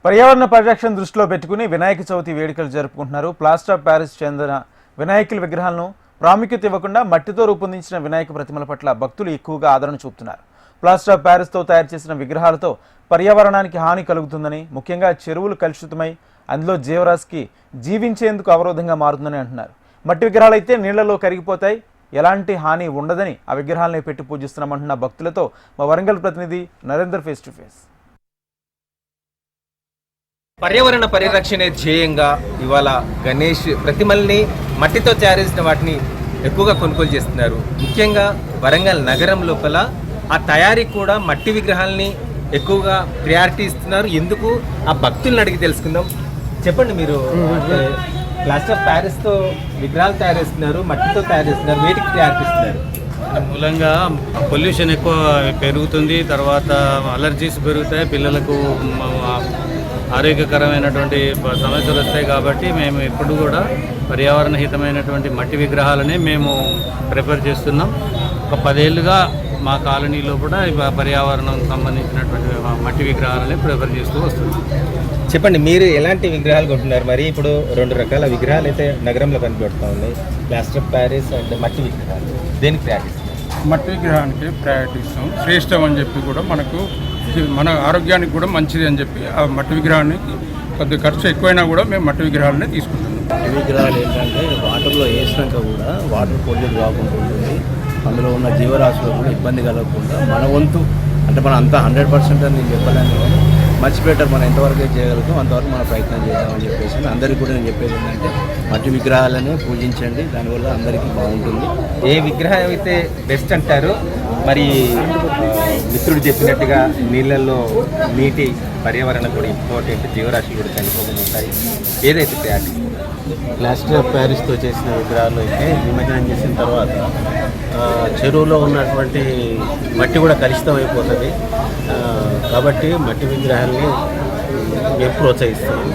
పర్యావరణ పరిరక్షణ దృష్టిలో పెట్టుకుని వినాయక చవితి వేడుకలు జరుపుకుంటున్నారు. ప్లాస్టర్ ఆఫ్ ప్యారిస్ చెందిన వినాయకుల విగ్రహాలను ప్రాముఖ్యత ఇవ్వకుండా మట్టితో రూపొందించిన వినాయక ప్రతిమల పట్ల భక్తులు ఎక్కువగా ఆదరణ చూపుతున్నారు. ప్లాస్టర్ ఆఫ్ ప్యారిస్తో తయారు చేసిన విగ్రహాలతో పర్యావరణానికి హాని కలుగుతుందని, ముఖ్యంగా చెరువులు కలుషితమై అందులో జీవరాశికి జీవించేందుకు అవరోధంగా మారుతుందని అంటున్నారు. మట్టి విగ్రహాలు అయితే నీళ్లలో కరిగిపోతాయి, ఎలాంటి హాని ఉండదని ఆ విగ్రహాలను పెట్టి పూజిస్తున్నామంటున్న భక్తులతో మా వరంగల్ ప్రతినిధి నరేందర్ ఫేస్ టు ఫేస్. పర్యావరణ పరిరక్షణే ధ్యేయంగా ఇవాళ గణేష్ ప్రతిమల్ని మట్టితో తయారు చేసిన వాటిని ఎక్కువగా కొనుగోలు చేస్తున్నారు. ముఖ్యంగా వరంగల్ నగరం లోపల ఆ తయారీ కూడా మట్టి విగ్రహాలని ఎక్కువగా ప్రియారిటీ ఇస్తున్నారు. ఎందుకు ఆ భక్తులను అడిగి తెలుసుకుందాం. చెప్పండి, మీరు ప్లాస్టర్ ఆఫ్ ప్యారిస్తో విగ్రహాలు తయారు చేస్తున్నారు, మట్టితో తయారు చేస్తున్నారు, వేటికి ప్రియారిటీ ఇస్తున్నారు? మూలంగా పొల్యూషన్ ఎక్కువ పెరుగుతుంది, తర్వాత అలర్జీస్ పెరుగుతాయి, పిల్లలకు ఆరోగ్యకరమైనటువంటి సమస్యలు వస్తాయి. కాబట్టి మేము ఎప్పుడు కూడా పర్యావరణ హితమైనటువంటి మట్టి విగ్రహాలనే మేము ప్రిఫర్ చేస్తున్నాం. ఒక 10 ఏళ్ళుగా మా కాలనీలో కూడా పర్యావరణం సంబంధించినటువంటి మట్టి విగ్రహాలనే ప్రిఫర్ చేస్తూ వస్తున్నాం. చెప్పండి, మీరు ఎలాంటి విగ్రహాలు కొంటున్నారు? మరి ఇప్పుడు 2 రకాల విగ్రహాలు అయితే నగరంలో కనిపెడుతూ ఉన్నాయి, ప్లాస్టర్ ఆఫ్ ప్యారిస్ అండ్ మట్టి విగ్రహాలు. దేనికి ప్రయారిటీ ఇస్తాం? మట్టి విగ్రహానికి ప్రయారిటీ ఇస్తాం. శ్రేష్టం అని చెప్పి కూడా మనకు మన ఆరోగ్యానికి కూడా మంచిది అని చెప్పి ఆ మట్టి విగ్రహానికి కొద్ది ఖర్చు ఎక్కువైనా కూడా మేము మట్టి విగ్రహాలనే తీసుకుంటున్నాం. మట్టి విగ్రహాలు ఏంటంటే వాటర్లో వేసినాక కూడా వాటర్ పొల్యూట్ కాకుండా ఉంటుంది, అందులో ఉన్న జీవరాశులకు కూడా ఇబ్బంది కలగకుండా మన వంతు అంటే మనం అంతా 100% అని నేను చెప్పలేను, కానీ మచ్ బెటర్ మనం ఎంతవరకు చేయగలుగుతాం అంతవరకు మన ప్రయత్నం చేద్దామని చెప్పేసి అందరికీ కూడా నేను చెప్పేది ఏంటంటే మట్టి విగ్రహాలనే పూజించండి, దానివల్ల అందరికీ బాగుంటుంది. ఏ విగ్రహం అయితే బెస్ట్ అంటారు? మరి మిత్రుడు చెప్పినట్టుగా నీళ్ళల్లో నీటి పర్యావరణం కూడా ఇంపార్టెంట్, జీవరాశులు కూడా చనిపోకుండా ఉంటాయి. ఏదైతే ప్రయారిటీ? ప్లాస్టర్ ఆఫ్ ప్యారిస్తో చేసిన విగ్రహాలు అయితే నిమజ్జనం చేసిన తర్వాత చెరువులో ఉన్నటువంటి మట్టి కూడా కలుషితం అయిపోతుంది. కాబట్టి మట్టి విగ్రహాలని మేము ప్రోత్సహిస్తాము.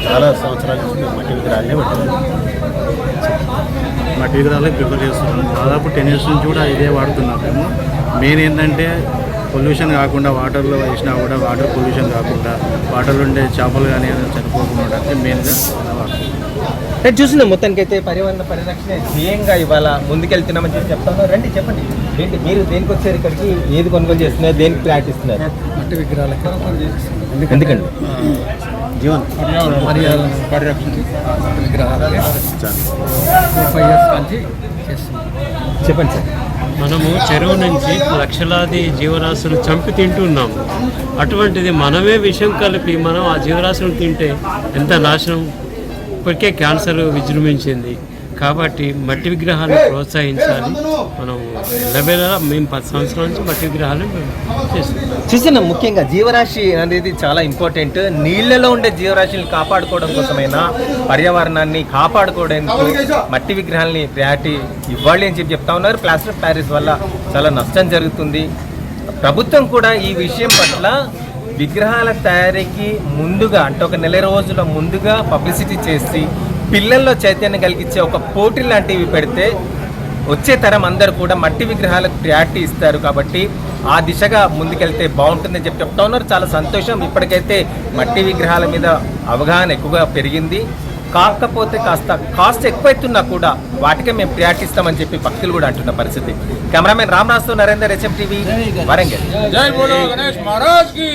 చాలా సంవత్సరాల నుంచి మేము మట్టి విగ్రహాలనే పట్టుకున్నాం. మట్టి విగ్రహాలే ప్రిఫర్ చేస్తున్నాం. దాదాపు 10 years నుంచి కూడా ఇదే వాడుతున్నాం. మేము మెయిన్ ఏంటంటే పొల్యూషన్ కాకుండా, వాటర్లో వేసినా కూడా వాటర్ పొల్యూషన్ కాకుండా, వాటర్లో ఉండే చేపలు కానీ చనిపోకుండా మెయిన్గా వాడుతున్నాం. నేను చూసిన మొత్తానికి అయితే పర్యావరణ పరిరక్షణ ధ్యేయంగా ఇవాళ ముందుకెళ్తున్నామని చెప్పి చెప్తాను. రండి, చెప్పండి, ఏంటి మీరు దేనికి వచ్చారు ఇక్కడికి? ఏది కొనుగోలు చేస్తున్నారు, దేనికి ప్లాట్ ఇస్తున్నారు? మట్టి విగ్రహాలకి ఎందుకండి? పర్యావరణ పరిరక్షణ మట్టి విగ్రహాలకి 4-5 years నుంచి చేస్తున్నాం. చెప్పండి సార్. మనము చెరువు నుంచి లక్షలాది జీవరాశులు చంపి తింటున్నాము. అటువంటిది మనమే విషం కలిపి మనం ఆ జీవరాశులు తింటే ఎంత నాశనం. ఇప్పటికే క్యాన్సర్ విజృంభించింది. కాబట్టి మట్టి విగ్రహాలను ప్రోత్సహించాలి. మనం ఎల్లవేళ మేము 10 సంవత్సరాల నుంచి మట్టి విగ్రహాలు చేస్తున్నాం. చూసిన ముఖ్యంగా జీవరాశి అనేది చాలా ఇంపార్టెంట్. నీళ్లలో ఉండే జీవరాశిని కాపాడుకోవడం కోసమైనా, పర్యావరణాన్ని కాపాడుకోవడానికి మట్టి విగ్రహాలని ప్రయారిటీ ఇవ్వాలి అని చెప్పి చెప్తా ఉన్నారు. ప్లాస్టర్ ఆఫ్ ప్యారిస్ వల్ల చాలా నష్టం జరుగుతుంది. ప్రభుత్వం కూడా ఈ విషయం పట్ల విగ్రహాల తయారీకి ముందుగా అంటే ఒక 1 రోజుల ముందుగా పబ్లిసిటీ చేసి పిల్లల్లో చైతన్యం కలిగించే ఒక పోటీ లాంటివి పెడితే వచ్చే తరం అందరూ కూడా మట్టి విగ్రహాలకు ప్రయారిటీ ఇస్తారు. కాబట్టి ఆ దిశగా ముందుకెళ్తే బాగుంటుందని చెప్పి చెప్తా ఉన్నారు. చాలా సంతోషం. ఇప్పటికైతే మట్టి విగ్రహాల మీద అవగాహన ఎక్కువగా పెరిగింది. కాకపోతే కాస్ట్ ఎక్కువైతున్నా కూడా వాటికే మేము ప్రయారిటీ ఇస్తామని చెప్పి భక్తులు కూడా అంటున్న పరిస్థితి. కెమెరామెన్ రామరాజుతో నరేందర్, HM TV, వరంగల్. జై బోలో గణేష్ మహారాజ్ కి.